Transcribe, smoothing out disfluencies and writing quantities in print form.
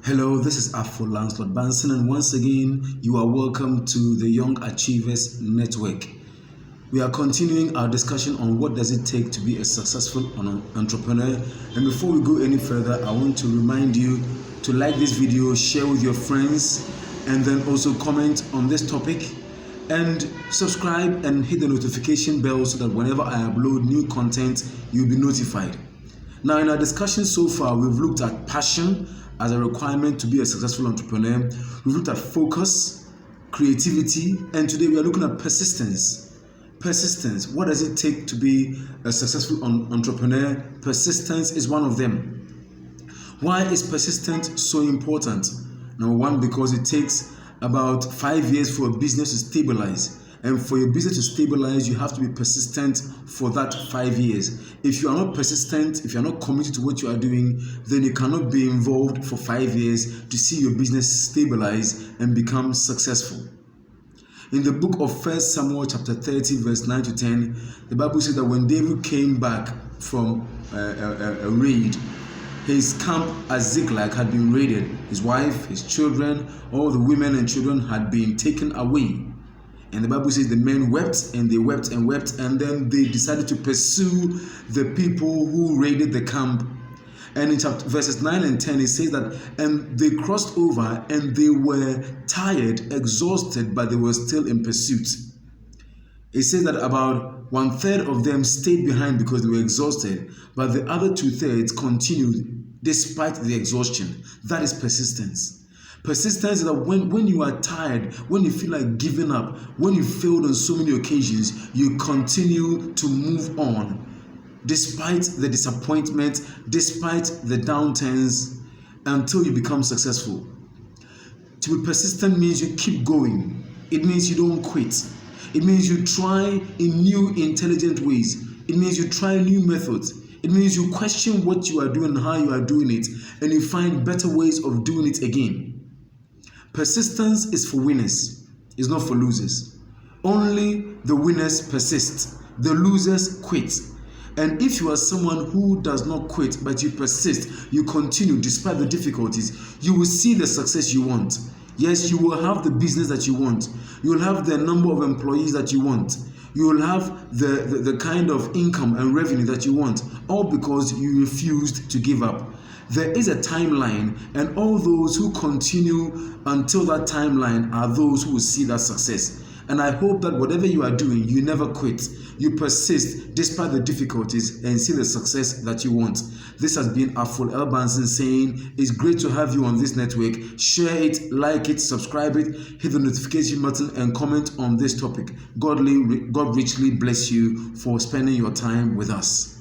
Hello, this is Afro Lancelot Banson, and once again, you are welcome to the Young Achievers Network. We are continuing our discussion on what does it take to be a successful entrepreneur. And before we go any further, I want to remind you to like this video, share with your friends, and then also comment on this topic. And subscribe and hit the notification bell so that whenever I upload new content, you'll be notified. Now, in our discussion so far, we've looked at passion as a requirement to be a successful entrepreneur. We've looked at focus, creativity, and today we are looking at persistence. Persistence. What does it take to be a successful entrepreneur? Persistence is one of them. Why is persistence so important? Number one, because it takes about 5 years for a business to stabilize. And for your business to stabilize, you have to be persistent for that 5 years. If you are not persistent, if you are not committed to what you are doing, then you cannot be involved for 5 years to see your business stabilize and become successful. In the book of 1 Samuel chapter 30 verse 9 to 10, the Bible says that when David came back from a raid, his camp at Ziklag had been raided. His wife, his children, all the women and children had been taken away. And the Bible says the men wept and they wept and wept, and then they decided to pursue the people who raided the camp. And in verses 9 and 10, it says that, and they crossed over and they were tired, exhausted, but they were still in pursuit. It says that about 1/3 of them stayed behind because they were exhausted, but the other 2/3 continued despite the exhaustion. That is persistence. Persistence is that when you are tired, when you feel like giving up, when you failed on so many occasions, you continue to move on despite the disappointment, despite the downturns, until you become successful. To be persistent means you keep going. It means you don't quit. It means you try in new intelligent ways. It means you try new methods. It means you question what you are doing and how you are doing it, and you find better ways of doing it again. Persistence is for winners, it's not for losers. Only the winners persist, the losers quit. And if you are someone who does not quit, but you persist, you continue despite the difficulties, you will see the success you want. Yes, you will have the business that you want. You will have the number of employees that you want. You will have the kind of income and revenue that you want, all because you refused to give up. There is a timeline, and all those who continue until that timeline are those who will see that success. And I hope that whatever you are doing, you never quit. You persist despite the difficulties and see the success that you want. This has been Afro L. Banson saying, it's great to have you on this network. Share it, like it, subscribe it, hit the notification button, and comment on this topic. God richly bless you for spending your time with us.